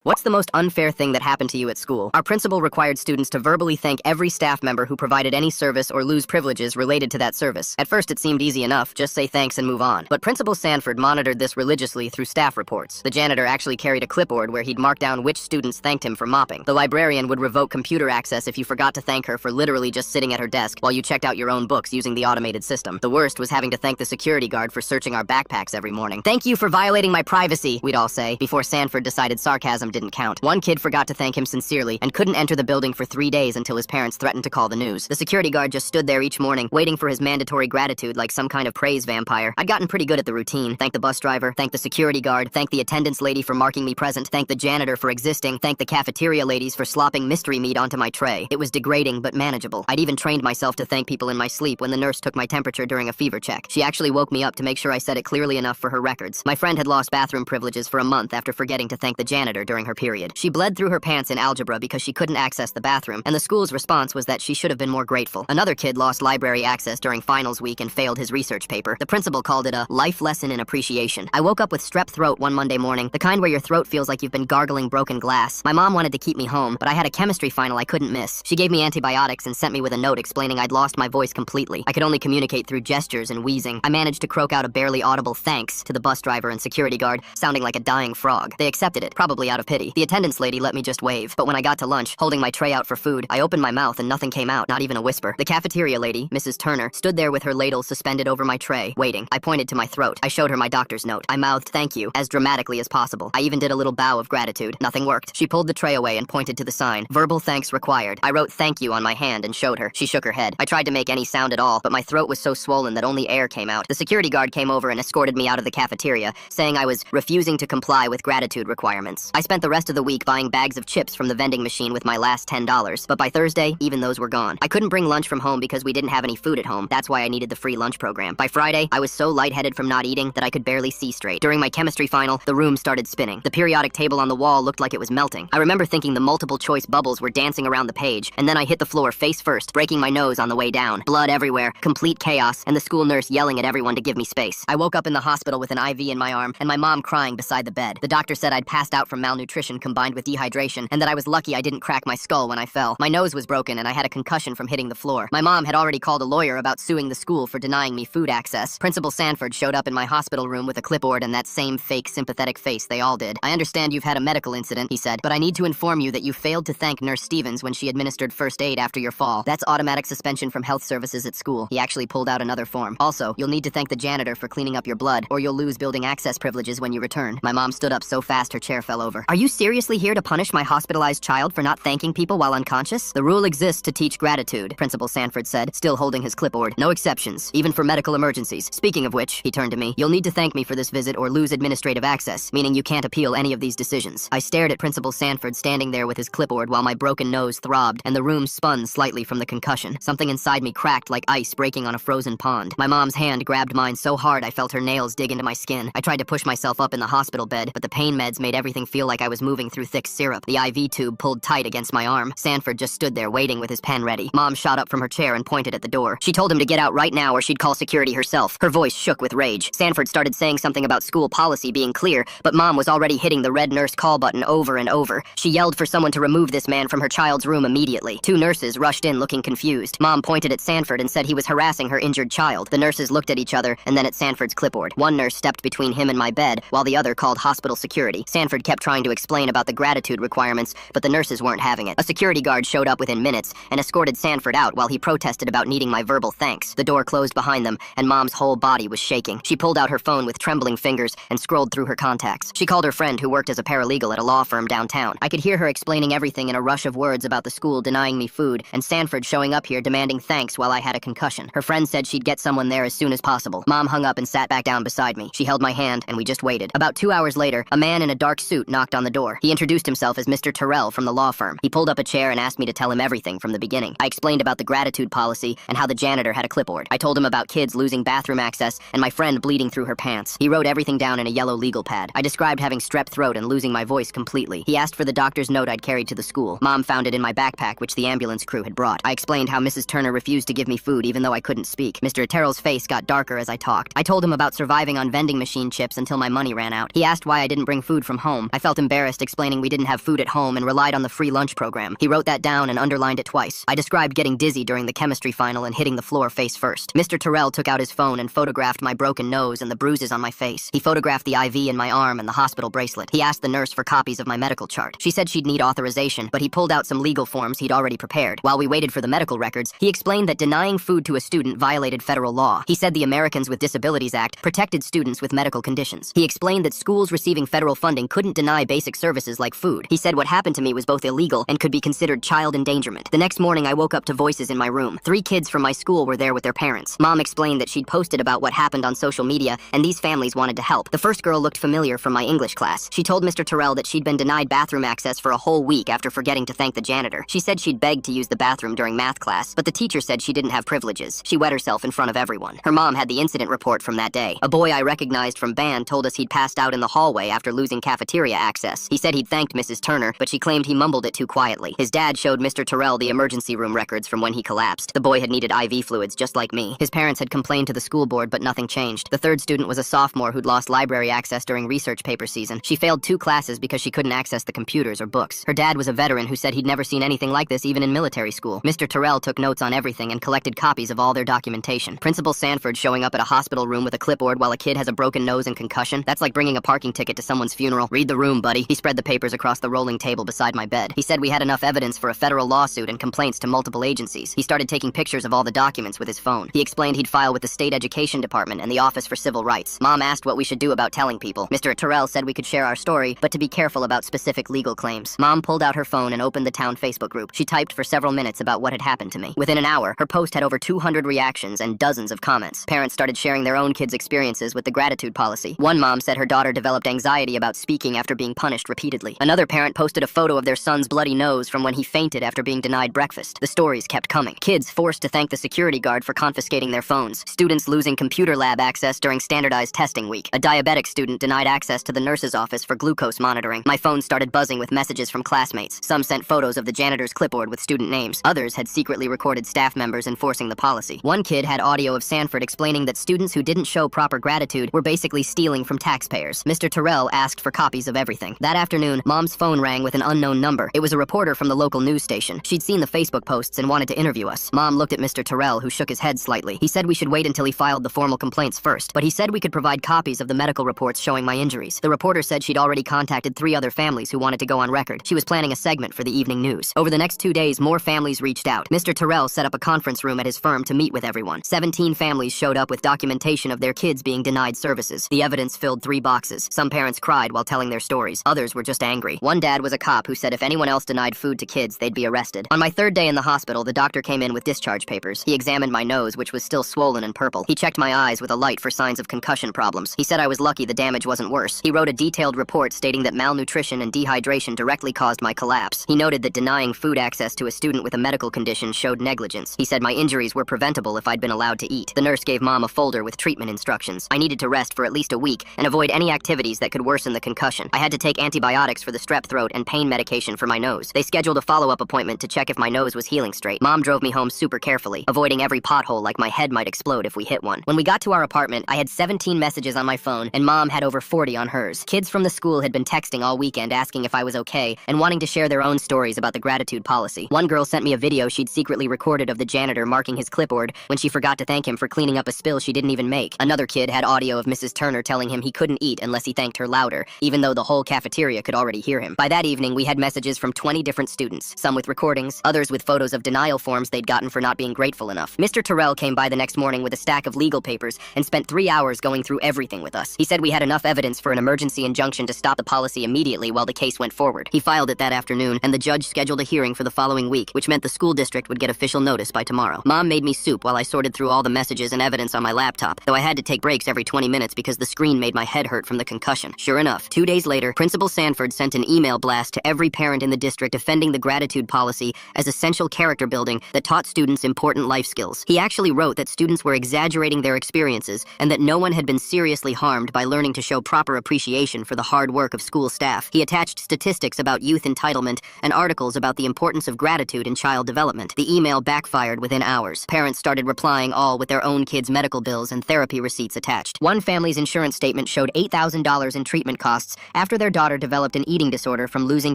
What's the most unfair thing that happened to you at school? Our principal required students to verbally thank every staff member who provided any service or lose privileges related to that service. At first, it seemed easy enough, just say thanks and move on. But Principal Sanford monitored this religiously through staff reports. The janitor actually carried a clipboard where he'd mark down which students thanked him for mopping. The librarian would revoke computer access if you forgot to thank her for literally just sitting at her desk while you checked out your own books using the automated system. The worst was having to thank the security guard for searching our backpacks every morning. "Thank you for violating my privacy," we'd all say, before Sanford decided sarcasm didn't count. One kid forgot to thank him sincerely and couldn't enter the building for 3 days until his parents threatened to call the news. The security guard just stood there each morning, waiting for his mandatory gratitude like some kind of praise vampire. I'd gotten pretty good at the routine. Thank the bus driver, thank the security guard, thank the attendance lady for marking me present, thank the janitor for existing, thank the cafeteria ladies for slopping mystery meat onto my tray. It was degrading but manageable. I'd even trained myself to thank people in my sleep when the nurse took my temperature during a fever check. She actually woke me up to make sure I said it clearly enough for her records. My friend had lost bathroom privileges for a month after forgetting to thank the janitor during her period. She bled through her pants in algebra because she couldn't access the bathroom, and the school's response was that she should have been more grateful. Another kid lost library access during finals week and failed his research paper. The principal called it a life lesson in appreciation. I woke up with strep throat one Monday morning, the kind where your throat feels like you've been gargling broken glass. My mom wanted to keep me home, but I had a chemistry final I couldn't miss. She gave me antibiotics and sent me with a note explaining I'd lost my voice completely. I could only communicate through gestures and wheezing. I managed to croak out a barely audible thanks to the bus driver and security guard, sounding like a dying frog. They accepted it, probably out of pity. The attendance lady let me just wave, but when I got to lunch, holding my tray out for food, I opened my mouth and nothing came out, not even a whisper. The cafeteria lady, Mrs. Turner, stood there with her ladle suspended over my tray, waiting. I pointed to my throat. I showed her my doctor's note. I mouthed thank you, as dramatically as possible. I even did a little bow of gratitude. Nothing worked. She pulled the tray away and pointed to the sign, "Verbal thanks required." I wrote thank you on my hand and showed her. She shook her head. I tried to make any sound at all, but my throat was so swollen that only air came out. The security guard came over and escorted me out of the cafeteria, saying I was refusing to comply with gratitude requirements. I spent the rest of the week buying bags of chips from the vending machine with my last $10, but by Thursday, even those were gone. I couldn't bring lunch from home because we didn't have any food at home. That's why I needed the free lunch program. By Friday, I was so lightheaded from not eating that I could barely see straight. During my chemistry final, the room started spinning. The periodic table on the wall looked like it was melting. I remember thinking the multiple choice bubbles were dancing around the page, and then I hit the floor face first, breaking my nose on the way down. Blood everywhere, complete chaos, and the school nurse yelling at everyone to give me space. I woke up in the hospital with an IV in my arm, and my mom crying beside the bed. The doctor said I'd passed out from malnutrition combined with dehydration, and that I was lucky I didn't crack my skull when I fell. My nose was broken, and I had a concussion from hitting the floor. My mom had already called a lawyer about suing the school for denying me food access. Principal Sanford showed up in my hospital room with a clipboard and that same fake sympathetic face they all did. "I understand you've had a medical incident," he said, "but I need to inform you that you failed to thank Nurse Stevens when she administered first aid after your fall. That's automatic suspension from health services at school." He actually pulled out another form. "Also, you'll need to thank the janitor for cleaning up your blood, or you'll lose building access privileges when you return." My mom stood up so fast her chair fell over. "Are you seriously here to punish my hospitalized child for not thanking people while unconscious?" "The rule exists to teach gratitude," Principal Sanford said, still holding his clipboard. "No exceptions, even for medical emergencies. Speaking of which," he turned to me, "you'll need to thank me for this visit or lose administrative access, meaning you can't appeal any of these decisions." I stared at Principal Sanford standing there with his clipboard while my broken nose throbbed and the room spun slightly from the concussion. Something inside me cracked like ice breaking on a frozen pond. My mom's hand grabbed mine so hard I felt her nails dig into my skin. I tried to push myself up in the hospital bed, but the pain meds made everything feel like I was moving through thick syrup. The IV tube pulled tight against my arm. Sanford just stood there waiting with his pen ready. Mom shot up from her chair and pointed at the door. She told him to get out right now or she'd call security herself. Her voice shook with rage. Sanford started saying something about school policy being clear, but Mom was already hitting the red nurse call button over and over. She yelled for someone to remove this man from her child's room immediately. 2 nurses rushed in looking confused. Mom pointed at Sanford and said he was harassing her injured child. The nurses looked at each other and then at Sanford's clipboard. One nurse stepped between him and my bed, while the other called hospital security. Sanford kept trying to explain about the gratitude requirements, but the nurses weren't having it. A security guard showed up within minutes and escorted Sanford out while he protested about needing my verbal thanks. The door closed behind them, and Mom's whole body was shaking. She pulled out her phone with trembling fingers and scrolled through her contacts. She called her friend who worked as a paralegal at a law firm downtown. I could hear her explaining everything in a rush of words about the school denying me food, and Sanford showing up here demanding thanks while I had a concussion. Her friend said she'd get someone there as soon as possible. Mom hung up and sat back down beside me. She held my hand, and we just waited. About 2 hours later, a man in a dark suit knocked on the door. He introduced himself as Mr. Terrell from the law firm. He pulled up a chair and asked me to tell him everything from the beginning. I explained about the gratitude policy and how the janitor had a clipboard. I told him about kids losing bathroom access and my friend bleeding through her pants. He wrote everything down in a yellow legal pad. I described having strep throat and losing my voice completely. He asked for the doctor's note I'd carried to the school. Mom found it in my backpack, which the ambulance crew had brought. I explained how Mrs. Turner refused to give me food even though I couldn't speak. Mr. Terrell's face got darker as I talked. I told him about surviving on vending machine chips until my money ran out. He asked why I didn't bring food from home. I felt embarrassed embarrassed, explaining we didn't have food at home and relied on the free lunch program. He wrote that down and underlined it twice. I described getting dizzy during the chemistry final and hitting the floor face first. Mr. Terrell took out his phone and photographed my broken nose and the bruises on my face. He photographed the IV in my arm and the hospital bracelet. He asked the nurse for copies of my medical chart. She said she'd need authorization, but he pulled out some legal forms he'd already prepared. While we waited for the medical records, he explained that denying food to a student violated federal law. He said the Americans with Disabilities Act protected students with medical conditions. He explained that schools receiving federal funding couldn't deny basic services like food. He said what happened to me was both illegal and could be considered child endangerment. The next morning, I woke up to voices in my room. 3 kids from my school were there with their parents. Mom explained that she'd posted about what happened on social media, and these families wanted to help. The first girl looked familiar from my English class. She told Mr. Terrell that she'd been denied bathroom access for a whole week after forgetting to thank the janitor. She said she'd begged to use the bathroom during math class, but the teacher said she didn't have privileges. She wet herself in front of everyone. Her mom had the incident report from that day. A boy I recognized from band told us he'd passed out in the hallway after losing cafeteria access. He said he'd thanked Mrs. Turner, but she claimed he mumbled it too quietly. His dad showed Mr. Terrell the emergency room records from when he collapsed. The boy had needed IV fluids just like me. His parents had complained to the school board, but nothing changed. The third student was a sophomore who'd lost library access during research paper season. She failed 2 classes because she couldn't access the computers or books. Her dad was a veteran who said he'd never seen anything like this even in military school. Mr. Terrell took notes on everything and collected copies of all their documentation. Principal Sanford showing up at a hospital room with a clipboard while a kid has a broken nose and concussion. That's like bringing a parking ticket to someone's funeral. Read the room, buddy. He spread the papers across the rolling table beside my bed. He said we had enough evidence for a federal lawsuit and complaints to multiple agencies. He started taking pictures of all the documents with his phone. He explained he'd file with the state education department and the Office for Civil Rights. Mom asked what we should do about telling people. Mr. Terrell said we could share our story, but to be careful about specific legal claims. Mom pulled out her phone and opened the town Facebook group. She typed for several minutes about what had happened to me. Within an hour, her post had over 200 reactions and dozens of comments. Parents started sharing their own kids' experiences with the gratitude policy. One mom said her daughter developed anxiety about speaking after being punished repeatedly. Another parent posted a photo of their son's bloody nose from when he fainted after being denied breakfast. The stories kept coming. Kids forced to thank the security guard for confiscating their phones. Students losing computer lab access during standardized testing week. A diabetic student denied access to the nurse's office for glucose monitoring. My phone started buzzing with messages from classmates. Some sent photos of the janitor's clipboard with student names. Others had secretly recorded staff members enforcing the policy. One kid had audio of Sanford explaining that students who didn't show proper gratitude were basically stealing from taxpayers. Mr. Terrell asked for copies of everything. That afternoon, Mom's phone rang with an unknown number. It was a reporter from the local news station. She'd seen the Facebook posts and wanted to interview us. Mom looked at Mr. Terrell, who shook his head slightly. He said we should wait until he filed the formal complaints first, but he said we could provide copies of the medical reports showing my injuries. The reporter said she'd already contacted 3 other families who wanted to go on record. She was planning a segment for the evening news. Over the next 2 days, more families reached out. Mr. Terrell set up a conference room at his firm to meet with everyone. 17 families showed up with documentation of their kids being denied services. The evidence filled 3 boxes. Some parents cried while telling their stories. Others were just angry. One dad was a cop who said if anyone else denied food to kids, they'd be arrested. On my 3rd day in the hospital, the doctor came in with discharge papers. He examined my nose, which was still swollen and purple. He checked my eyes with a light for signs of concussion problems. He said I was lucky the damage wasn't worse. He wrote a detailed report stating that malnutrition and dehydration directly caused my collapse. He noted that denying food access to a student with a medical condition showed negligence. He said my injuries were preventable if I'd been allowed to eat. The nurse gave Mom a folder with treatment instructions. I needed to rest for at least a week and avoid any activities that could worsen the concussion. I had to take antibiotics for the strep throat and pain medication for my nose. They scheduled a follow-up appointment to check if my nose was healing straight. Mom drove me home super carefully, avoiding every pothole like my head might explode if we hit one. When we got to our apartment, I had 17 messages on my phone, and Mom had over 40 on hers. Kids from the school had been texting all weekend asking if I was okay and wanting to share their own stories about the gratitude policy. One girl sent me a video she'd secretly recorded of the janitor marking his clipboard when she forgot to thank him for cleaning up a spill she didn't even make. Another kid had audio of Mrs. Turner telling him he couldn't eat unless he thanked her louder, even though the whole cafeteria could already hear him. By that evening, we had messages from 20 different students, some with recordings, others with photos of denial forms they'd gotten for not being grateful enough. Mr. Terrell came by the next morning with a stack of legal papers and spent 3 hours going through everything with us. He said we had enough evidence for an emergency injunction to stop the policy immediately while the case went forward. He filed it that afternoon, and the judge scheduled a hearing for the following week, which meant the school district would get official notice by tomorrow. Mom made me soup while I sorted through all the messages and evidence on my laptop, though I had to take breaks every 20 minutes because the screen made my head hurt from the concussion. Sure enough, 2 days later, Principal Sanford sent an email blast to every parent in the district defending the gratitude policy as essential character building that taught students important life skills. He actually wrote that students were exaggerating their experiences and that no one had been seriously harmed by learning to show proper appreciation for the hard work of school staff. He attached statistics about youth entitlement and articles about the importance of gratitude in child development. The email backfired within hours. Parents started replying all with their own kids' medical bills and therapy receipts attached. One family's insurance statement showed $8,000 in treatment costs after their daughter daughter developed an eating disorder from losing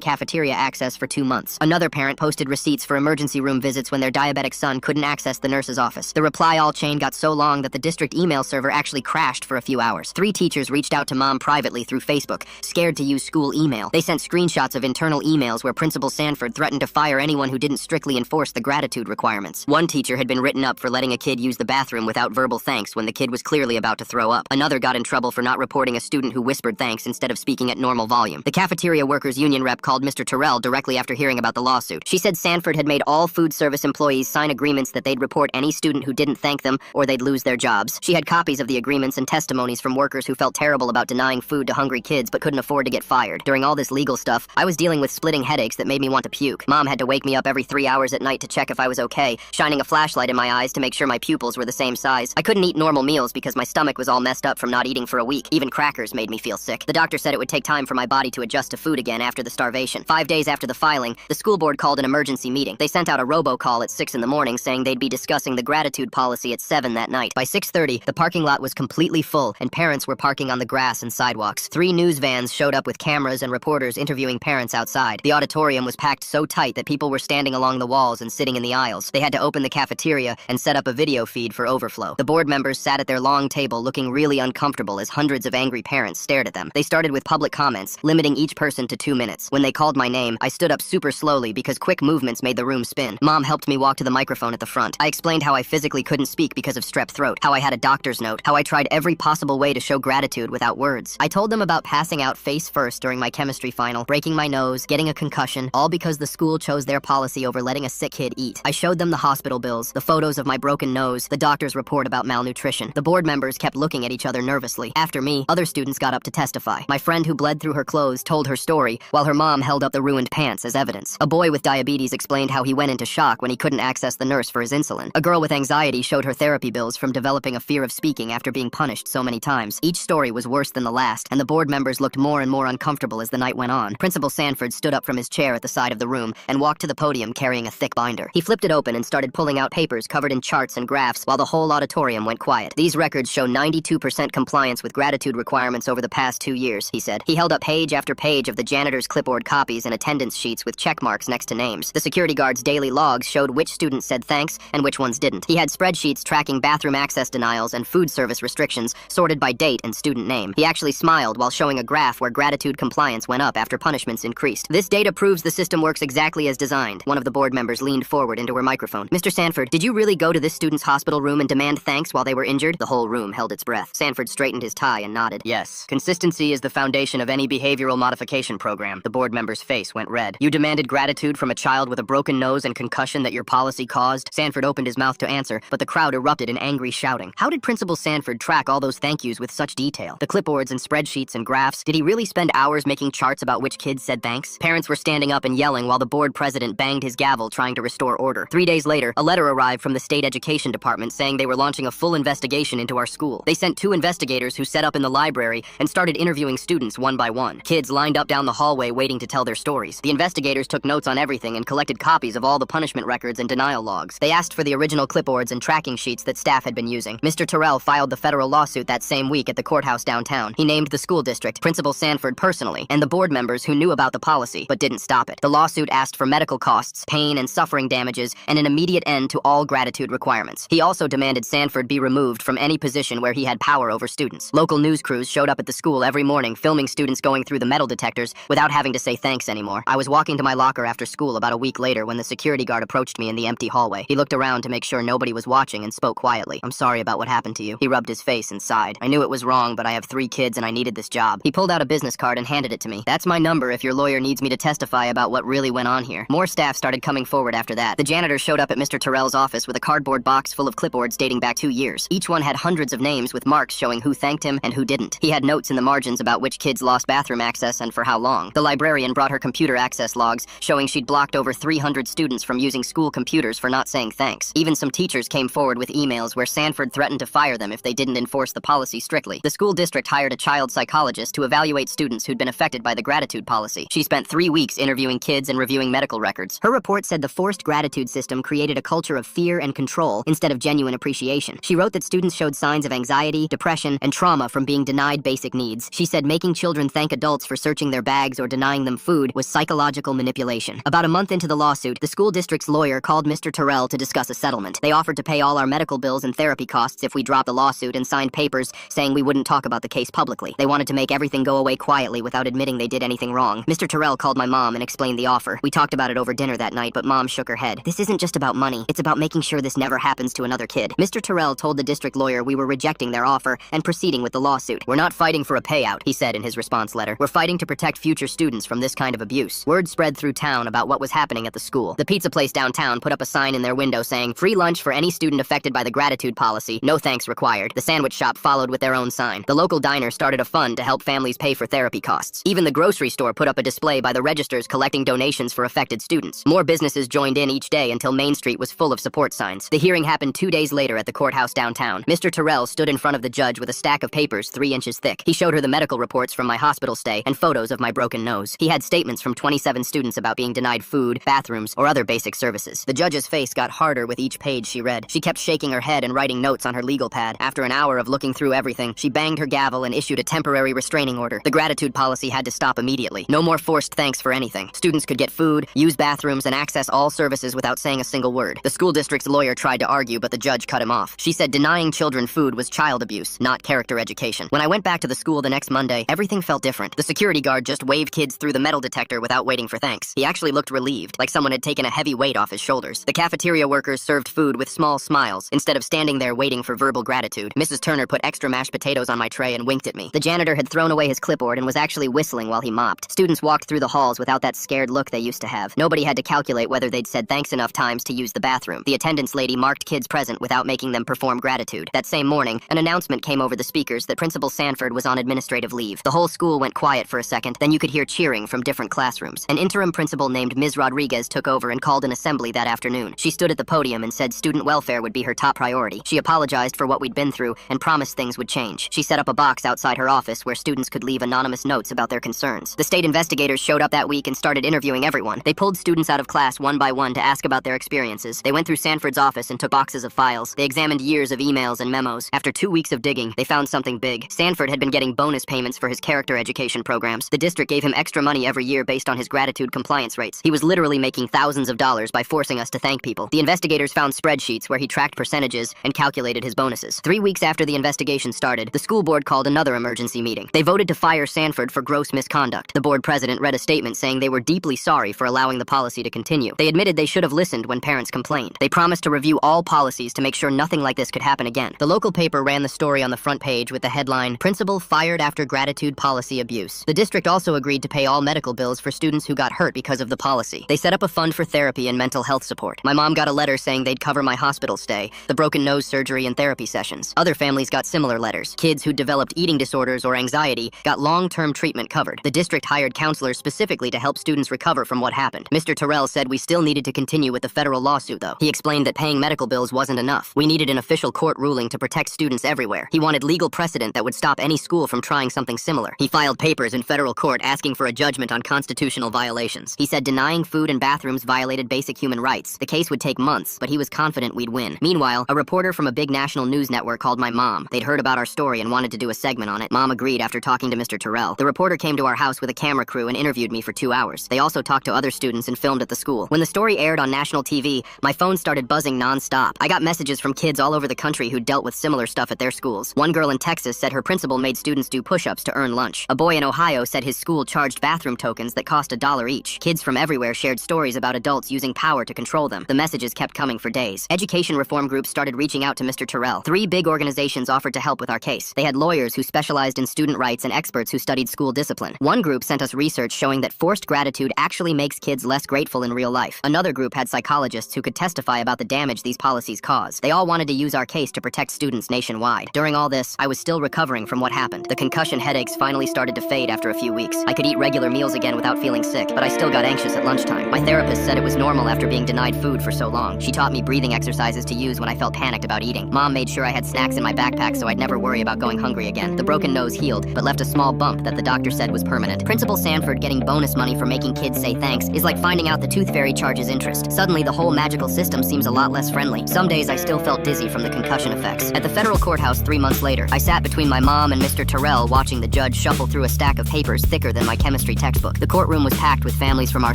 cafeteria access for 2 months. Another parent posted receipts for emergency room visits when their diabetic son couldn't access the nurse's office. The reply all chain got so long that the district email server actually crashed for a few hours. 3 teachers reached out to mom privately through Facebook, scared to use school email. They sent screenshots of internal emails where Principal Sanford threatened to fire anyone who didn't strictly enforce the gratitude requirements. One teacher had been written up for letting a kid use the bathroom without verbal thanks when the kid was clearly about to throw up. Another got in trouble for not reporting a student who whispered thanks instead of speaking at normal volume. The cafeteria workers union rep called Mr. Terrell directly after hearing about the lawsuit. She said Sanford had made all food service employees sign agreements that they'd report any student who didn't thank them or they'd lose their jobs. She had copies of the agreements and testimonies from workers who felt terrible about denying food to hungry kids but couldn't afford to get fired. During all this legal stuff, I was dealing with splitting headaches that made me want to puke. Mom had to wake me up every 3 hours at night to check if I was okay, shining a flashlight in my eyes to make sure my pupils were the same size. I couldn't eat normal meals because my stomach was all messed up from not eating for a week. Even crackers made me feel sick. The doctor said it would take time for my body to adjust to food again after the starvation. 5 days after the filing, the school board called an emergency meeting. They sent out a robocall at 6 in the morning saying they'd be discussing the gratitude policy at 7 that night. By 6:30, the parking lot was completely full and parents were parking on the grass and sidewalks. 3 news vans showed up with cameras and reporters interviewing parents outside. The auditorium was packed so tight that people were standing along the walls and sitting in the aisles. They had to open the cafeteria and set up a video feed for overflow. The board members sat at their long table looking really uncomfortable as hundreds of angry parents stared at them. They started with public comments, limiting each person to 2 minutes. When they called my name, I stood up super slowly because quick movements made the room spin. Mom helped me walk to the microphone at the front. I explained how I physically couldn't speak because of strep throat, how I had a doctor's note, how I tried every possible way to show gratitude without words. I told them about passing out face first during my chemistry final, breaking my nose, getting a concussion, all because the school chose their policy over letting a sick kid eat. I showed them the hospital bills, the photos of my broken nose, the doctor's report about malnutrition. The board members kept looking at each other nervously. After me, other students got up to testify. My friend who bled through her clothes told her story, while her mom held up the ruined pants as evidence. A boy with diabetes explained how he went into shock when he couldn't access the nurse for his insulin. A girl with anxiety showed her therapy bills from developing a fear of speaking after being punished so many times. Each story was worse than the last, and the board members looked more and more uncomfortable as the night went on. Principal Sanford stood up from his chair at the side of the room and walked to the podium carrying a thick binder. He flipped it open and started pulling out papers covered in charts and graphs while the whole auditorium went quiet. These records show 92% compliance with gratitude requirements over the past 2 years, he said. He held up page after page of the janitor's clipboard copies and attendance sheets with check marks next to names. The security guard's daily logs showed which students said thanks and which ones didn't. He had spreadsheets tracking bathroom access denials and food service restrictions sorted by date and student name. He actually smiled while showing a graph where gratitude compliance went up after punishments increased. This data proves the system works exactly as designed. One of the board members leaned forward into her microphone. Mr. Sanford, did you really go to this student's hospital room and demand thanks while they were injured? The whole room held its breath. Sanford straightened his tie and nodded. Yes. Consistency is the foundation of any behavioral modification program. The board member's face went red. You demanded gratitude from a child with a broken nose and concussion that your policy caused? Sanford opened his mouth to answer, but the crowd erupted in angry shouting. How did Principal Sanford track all those thank yous with such detail? The clipboards and spreadsheets and graphs? Did he really spend hours making charts about which kids said thanks? Parents were standing up and yelling while the board president banged his gavel trying to restore order. 3 days later, a letter arrived from the state education department saying they were launching a full investigation into our school. They sent 2 investigators who set up in the library and started interviewing students one by one. Kids lined up down the hallway waiting to tell their stories. The investigators took notes on everything and collected copies of all the punishment records and denial logs. They asked for the original clipboards and tracking sheets that staff had been using. Mr. Terrell filed the federal lawsuit that same week at the courthouse downtown. He named the school district, Principal Sanford personally, and the board members who knew about the policy but didn't stop it. The lawsuit asked for medical costs, pain and suffering damages, and an immediate end to all gratitude requirements. He also demanded Sanford be removed from any position where he had power over students. Local news crews showed up at the school every morning filming students going through the metal detectors without having to say thanks anymore. I was walking to my locker after school about a week later when the security guard approached me in the empty hallway. He looked around to make sure nobody was watching and spoke quietly. I'm sorry about what happened to you. He rubbed his face and sighed. I knew it was wrong, but I have 3 kids and I needed this job. He pulled out a business card and handed it to me. That's my number if your lawyer needs me to testify about what really went on here. More staff started coming forward after that. The janitor showed up at Mr. Terrell's office with a cardboard box full of clipboards dating back 2 years. Each one had hundreds of names with marks showing who thanked him and who didn't. He had notes in the margins about which kids lost bathroom access and for how long. The librarian brought her computer access logs showing she'd blocked over 300 students from using school computers for not saying thanks. Even some teachers came forward with emails where Sanford threatened to fire them if they didn't enforce the policy strictly. The school district hired a child psychologist to evaluate students who'd been affected by the gratitude policy. She spent 3 weeks interviewing kids and reviewing medical records. Her report said the forced gratitude system created a culture of fear and control instead of genuine appreciation. She wrote that students showed signs of anxiety, depression, and trauma from being denied basic needs. She said making children thank adults for searching their bags or denying them food was psychological manipulation. About a month into the lawsuit, the school district's lawyer called Mr. Terrell to discuss a settlement. They offered to pay all our medical bills and therapy costs if we dropped the lawsuit and signed papers saying we wouldn't talk about the case publicly. They wanted to make everything go away quietly without admitting they did anything wrong. Mr. Terrell called my mom and explained the offer. We talked about it over dinner that night, but Mom shook her head. This isn't just about money. It's about making sure this never happens to another kid. Mr. Terrell told the district lawyer we were rejecting their offer and proceeding with the lawsuit. We're not fighting for a payout, he said in his response letter. We're fighting to protect future students from this kind of abuse. Word spread through town about what was happening at the school. The pizza place downtown put up a sign in their window saying, "Free lunch for any student affected by the gratitude policy. No thanks required." The sandwich shop followed with their own sign. The local diner started a fund to help families pay for therapy costs. Even the grocery store put up a display by the registers collecting donations for affected students. More businesses joined in each day until Main Street was full of support signs. The hearing happened 2 days later at the courthouse downtown. Mr. Terrell stood in front of the judge with a stack of papers 3 inches thick. He showed her the medical reports from my hospital stay and photos of my broken nose. He had statements from 27 students about being denied food, bathrooms, or other basic services. The judge's face got harder with each page she read. She kept shaking her head and writing notes on her legal pad. After an hour of looking through everything, she banged her gavel and issued a temporary restraining order. The gratitude policy had to stop immediately. No more forced thanks for anything. Students could get food, use bathrooms, and access all services without saying a single word. The school district's lawyer tried to argue, but the judge cut him off. She said denying children food was child abuse, not character education. When I went back to the school the next Monday, everything felt different. The security guard just waved kids through the metal detector without waiting for thanks. He actually looked relieved, like someone had taken a heavy weight off his shoulders. The cafeteria workers served food with small smiles, instead of standing there waiting for verbal gratitude. Mrs. Turner put extra mashed potatoes on my tray and winked at me. The janitor had thrown away his clipboard and was actually whistling while he mopped. Students walked through the halls without that scared look they used to have. Nobody had to calculate whether they'd said thanks enough times to use the bathroom. The attendance lady marked kids present without making them perform gratitude. That same morning, an announcement came over the speakers that Principal Sanford was on administrative leave. The whole school went quiet for a second, then you could hear cheering from different classrooms. An interim principal named Ms. Rodriguez took over and called an assembly that afternoon. She stood at the podium and said student welfare would be her top priority. She apologized for what we'd been through and promised things would change. She set up a box outside her office where students could leave anonymous notes about their concerns. The state investigators showed up that week and started interviewing everyone. They pulled students out of class one by one to ask about their experiences. They went through Sanford's office and took boxes of files. They examined years of emails and memos. After 2 weeks of digging, they found something big. Sanford had been getting bonus payments for his character education programs. The district gave him extra money every year based on his gratitude compliance rates. He was literally making thousands of dollars by forcing us to thank people. The investigators found spreadsheets where he tracked percentages and calculated his bonuses. 3 weeks after the investigation started, the school board called another emergency meeting. They voted to fire Sanford for gross misconduct. The board president read a statement saying they were deeply sorry for allowing the policy to continue. They admitted they should have listened when parents complained. They promised to review all policies to make sure nothing like this could happen again. The local paper ran the story on the front page with the headline, "Principal Fired After Gratitude Policy Abuse." The district also agreed to pay all medical bills for students who got hurt because of the policy. They set up a fund for therapy and mental health support. My mom got a letter saying they'd cover my hospital stay, the broken nose surgery, and therapy sessions. Other families got similar letters. Kids who developed eating disorders or anxiety got long-term treatment covered. The district hired counselors specifically to help students recover from what happened. Mr. Terrell said we still needed to continue with the federal lawsuit, though. He explained that paying medical bills wasn't enough. We needed an official court ruling to protect students everywhere. He wanted legal precedent that would stop any school from trying something similar. He filed papers in federal court asking for a judgment on constitutional violations. He said denying food and bathrooms violated basic human rights. The case would take months, but he was confident we'd win. Meanwhile, a reporter from a big national news network called my mom. They'd heard about our story and wanted to do a segment on it. Mom agreed after talking to Mr. Terrell. The reporter came to our house with a camera crew and interviewed me for 2 hours. They also talked to other students and filmed at the school. When the story aired on national TV, my phone started buzzing nonstop. I got messages from kids all over the country who dealt with similar stuff at their schools. One girl in Texas said her principal made students do push-ups to earn lunch. A boy in Ohio said his school charged bathroom tokens that cost $1 each. Kids from everywhere shared stories about adults using power to control them. The messages kept coming for days. Education reform groups started reaching out to Mr. Terrell. 3 big organizations offered to help with our case. They had lawyers who specialized in student rights and experts who studied school discipline. One group sent us research showing that forced gratitude actually makes kids less grateful in real life. Another group had psychologists who could testify about the damage these policies cause. They all wanted to use our case to protect students nationwide. During all this, I was still recovering from what happened. The concussion headaches finally started to fade after a few weeks. I could eat regular meals again without feeling sick, but I still got anxious at lunchtime. My therapist said it was normal after being denied food for so long. She taught me breathing exercises to use when I felt panicked about eating. Mom made sure I had snacks in my backpack so I'd never worry about going hungry again. The broken nose healed, but left a small bump that the doctor said was permanent. Principal Sanford getting bonus money for making kids say thanks is like finding out the tooth fairy charges interest. Suddenly, the whole magical system seems a lot less friendly. Some days I still felt dizzy from the concussion effects. At the federal courthouse 3 months later, I sat between my mom and Mr. Terrell watching the judge shuffle through through a stack of papers thicker than my chemistry textbook. The courtroom was packed with families from our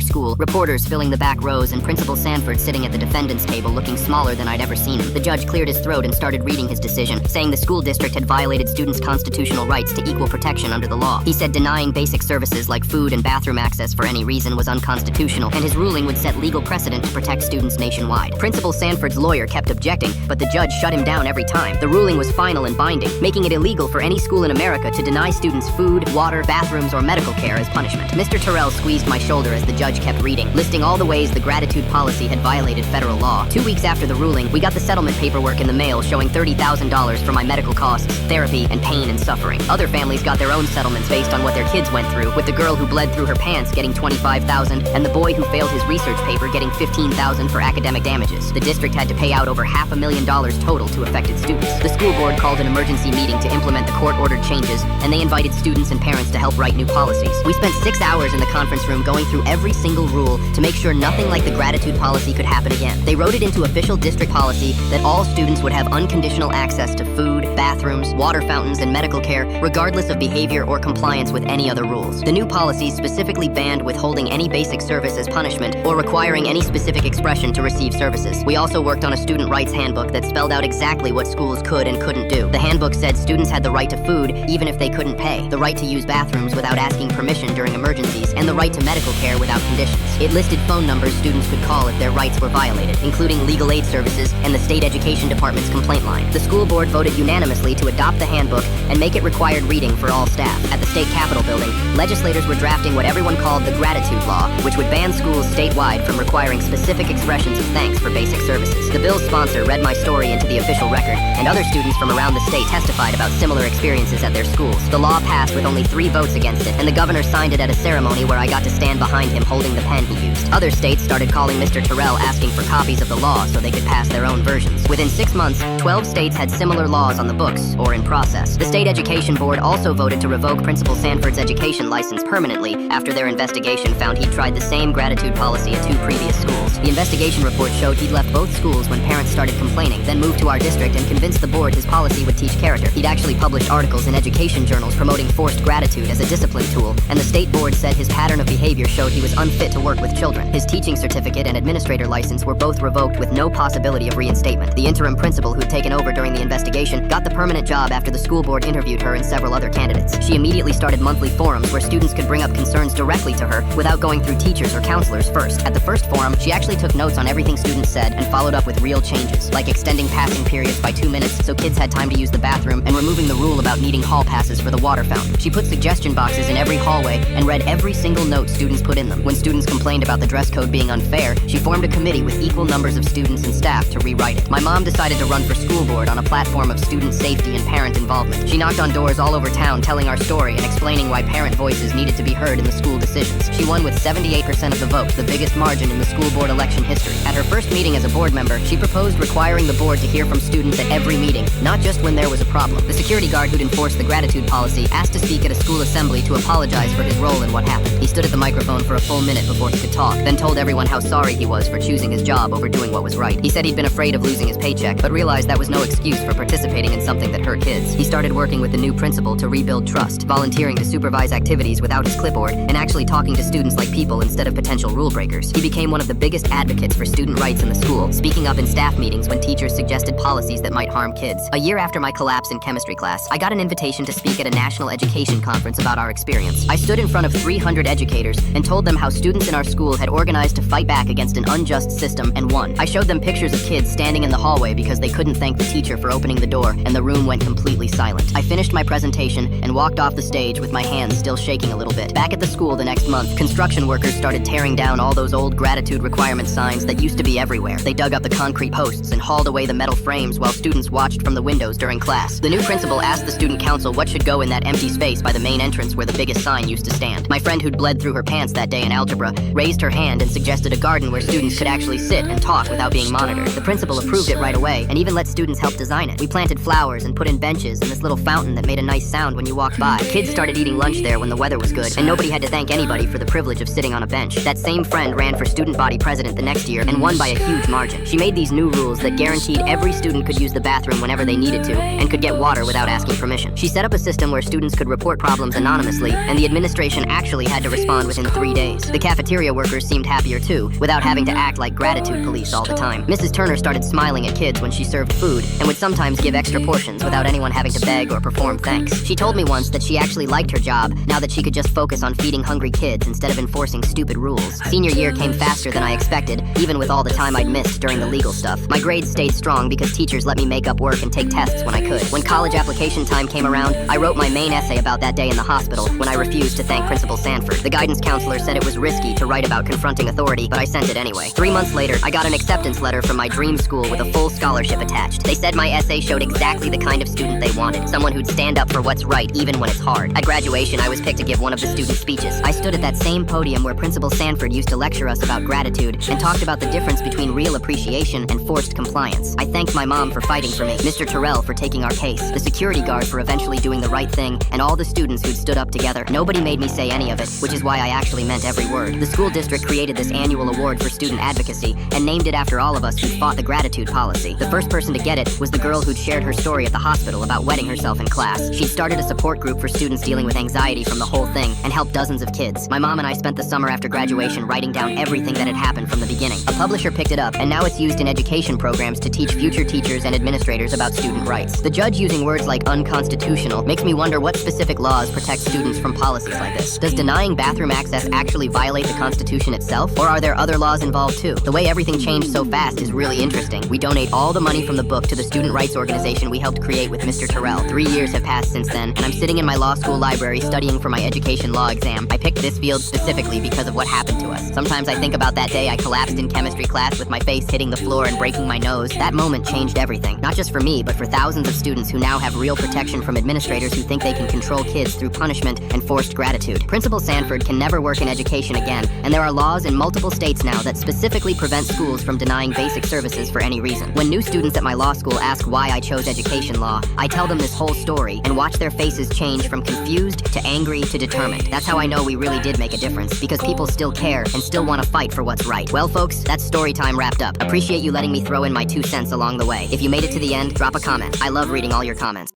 school, reporters filling the back rows, and Principal Sanford sitting at the defendant's table looking smaller than I'd ever seen him. The judge cleared his throat and started reading his decision, saying the school district had violated students' constitutional rights to equal protection under the law. He said denying basic services like food and bathroom access for any reason was unconstitutional, and his ruling would set legal precedent to protect students nationwide. Principal Sanford's lawyer kept objecting, but the judge shut him down every time. The ruling was final and binding, making it illegal for any school in America to deny students food, water, bathrooms, or medical care as punishment. Mr. Terrell squeezed my shoulder as the judge kept reading, listing all the ways the gratitude policy had violated federal law. 2 weeks after the ruling, we got the settlement paperwork in the mail showing $30,000 for my medical costs, therapy, and pain and suffering. Other families got their own settlements based on what their kids went through, with the girl who bled through her pants getting $25,000 and the boy who failed his research paper getting $15,000 for academic damages. The district had to pay out over $500,000 total to affected students. The school board called an emergency meeting to implement the court-ordered changes, and they invited students and parents to help write new policies. We spent 6 hours in the conference room going through every single rule to make sure nothing like the gratitude policy could happen again. They wrote it into official district policy that all students would have unconditional access to food, bathrooms, water fountains, and medical care, regardless of behavior or compliance with any other rules. The new policies specifically banned withholding any basic service as punishment or requiring any specific expression to receive services. We also worked on a student rights handbook that spelled out exactly what schools could and couldn't do. The handbook said students had the right to food even if they couldn't pay, the right to use bathrooms without asking permission during emergencies, and the right to medical care without conditions. It listed phone numbers students could call if their rights were violated, including legal aid services and the state education department's complaint line. The school board voted unanimously to adopt the handbook and make it required reading for all staff. At the state capitol building, legislators were drafting what everyone called the gratitude law, which would ban schools statewide from requiring specific expressions of thanks for basic services. The bill's sponsor read my story into the official record, and other students from around the state testified about similar experiences at their schools. The law passed with only 3 votes against it, and the governor signed it at a ceremony where I got to stand behind him holding the pen he used. Other states started calling Mr. Terrell asking for copies of the law so they could pass their own versions. Within 6 months, 12 states had similar laws on the books or in process. The state education board also voted to revoke Principal Sanford's education license permanently after their investigation found he'd tried the same gratitude policy at 2 previous schools. The investigation report showed he'd left both schools when parents started complaining, then moved to our district and convinced the board his policy would teach character. He'd actually published articles in education journals promoting forced gratitude as a discipline tool, and the state board said his pattern of behavior showed he was unfit to work with children. His teaching certificate and administrator license were both revoked with no possibility of reinstatement. The interim principal who'd taken over during the investigation got the permanent job after the school board interviewed her and several other candidates. She immediately started monthly forums where students could bring up concerns directly to her without going through teachers or counselors first. At the first forum, she actually took notes on everything students said and followed up with real changes, like extending passing periods by 2 minutes so kids had time to use the bathroom and removing the rule about needing hall passes for the water fountain. She put suggestion boxes in every hallway and read every single note students put in them. When students complained about the dress code being unfair, she formed a committee with equal numbers of students and staff to rewrite it. My mom decided to run for school board on a platform of student safety and parent involvement. She knocked on doors all over town telling our story and explaining why parent voices needed to be heard in the school decisions. She won with 78% of the vote, the biggest margin in the school board election history. At her first meeting as a board member, she proposed requiring the board to hear from students at every meeting, not just when there was a problem. The security guard who'd enforced the gratitude policy asked to speak at a school assembly to apologize for his role in what happened. He stood at the microphone for a full minute before he could talk, then told everyone how sorry he was for choosing his job over doing what was right. He said he'd been afraid of losing his paycheck, but realized that was no excuse for participating in something that hurt kids. He started working with the new principal to rebuild trust, volunteering to supervise activities without his clipboard, and actually talking to students like people instead of potential rule breakers. He became one of the biggest advocates for student rights in the school, speaking up in staff meetings when teachers suggested policies that might harm kids. A year after my collapse in chemistry class, I got an invitation to speak at a national education conference about our experience. I stood in front of 300 educators and told them how students in our school had organized to fight back against an unjust system and won. I showed them pictures of kids standing in the hallway because they couldn't thank the teacher for opening the door, and the room went completely silent. I finished my presentation and walked off the stage with my hands still shaking a little bit. Back at the school the next month, construction workers started tearing down all those old gratitude requirement signs that used to be everywhere. They dug up the concrete posts and hauled away the metal frames while students watched from the windows during class. The new principal asked the student council what should go in that empty space by the main entrance where the biggest sign used to stand. My friend who'd bled through her pants that day in algebra raised her hand and suggested a garden where students could actually sit and talk without being monitored. The principal approved it right away and even let students help design it. We planted flowers and put in benches and this little fountain that made a nice sound when you walked by. Kids started eating lunch there when the weather was good, and nobody had to thank anybody for the privilege of sitting on a bench. That same friend ran for student body president the next year and won by a huge margin. She made these new rules that guaranteed every student could use the bathroom whenever they needed to and could get water without asking permission. She set up a system where students could report report problems anonymously, and the administration actually had to respond within 3 days. The cafeteria workers seemed happier too, without having to act like gratitude police all the time. Mrs. Turner started smiling at kids when she served food, and would sometimes give extra portions without anyone having to beg or perform thanks. She told me once that she actually liked her job, now that she could just focus on feeding hungry kids instead of enforcing stupid rules. Senior year came faster than I expected, even with all the time I'd missed during the legal stuff. My grades stayed strong because teachers let me make up work and take tests when I could. When college application time came around, I wrote my main essay about that day in the hospital when I refused to thank Principal Sanford. The guidance counselor said it was risky to write about confronting authority, but I sent it anyway. 3 months later, I got an acceptance letter from my dream school with a full scholarship attached. They said my essay showed exactly the kind of student they wanted, someone who'd stand up for what's right even when it's hard. At graduation, I was picked to give one of the student speeches. I stood at that same podium where Principal Sanford used to lecture us about gratitude and talked about the difference between real appreciation and forced compliance. I thanked my mom for fighting for me, Mr. Terrell for taking our case, the security guard for eventually doing the right thing, and all the students who'd stood up together. Nobody made me say any of it, which is why I actually meant every word. The school district created this annual award for student advocacy and named it after all of us who fought the gratitude policy. The first person to get it was the girl who'd shared her story at the hospital about wetting herself in class. She'd started a support group for students dealing with anxiety from the whole thing and helped dozens of kids. My mom and I spent the summer after graduation writing down everything that had happened from the beginning. A publisher picked it up, and now it's used in education programs to teach future teachers and administrators about student rights. The judge using words like unconstitutional makes me wonder what specific laws protect students from policies like this. Does denying bathroom access actually violate the Constitution itself, or are there other laws involved too? The way everything changed so fast is really interesting. We donate all the money from the book to the student rights organization we helped create with Mr. Terrell. 3 years have passed since then, and I'm sitting in my law school library studying for my education law exam. I picked this field specifically because of what happened to us. Sometimes I think about that day I collapsed in chemistry class with my face hitting the floor and breaking my nose. That moment changed everything, not just for me, but for thousands of students who now have real protection from administrators who think they can control kids through punishment and forced gratitude. Principal Sanford can never work in education again, and there are laws in multiple states now that specifically prevent schools from denying basic services for any reason. When new students at my law school ask why I chose education law, I tell them this whole story and watch their faces change from confused to angry to determined. That's how I know we really did make a difference, because people still care and still want to fight for what's right. Well, folks, that's story time wrapped up. Appreciate you letting me throw in my 2 cents along the way. If you made it to the end, drop a comment. I love reading all your comments.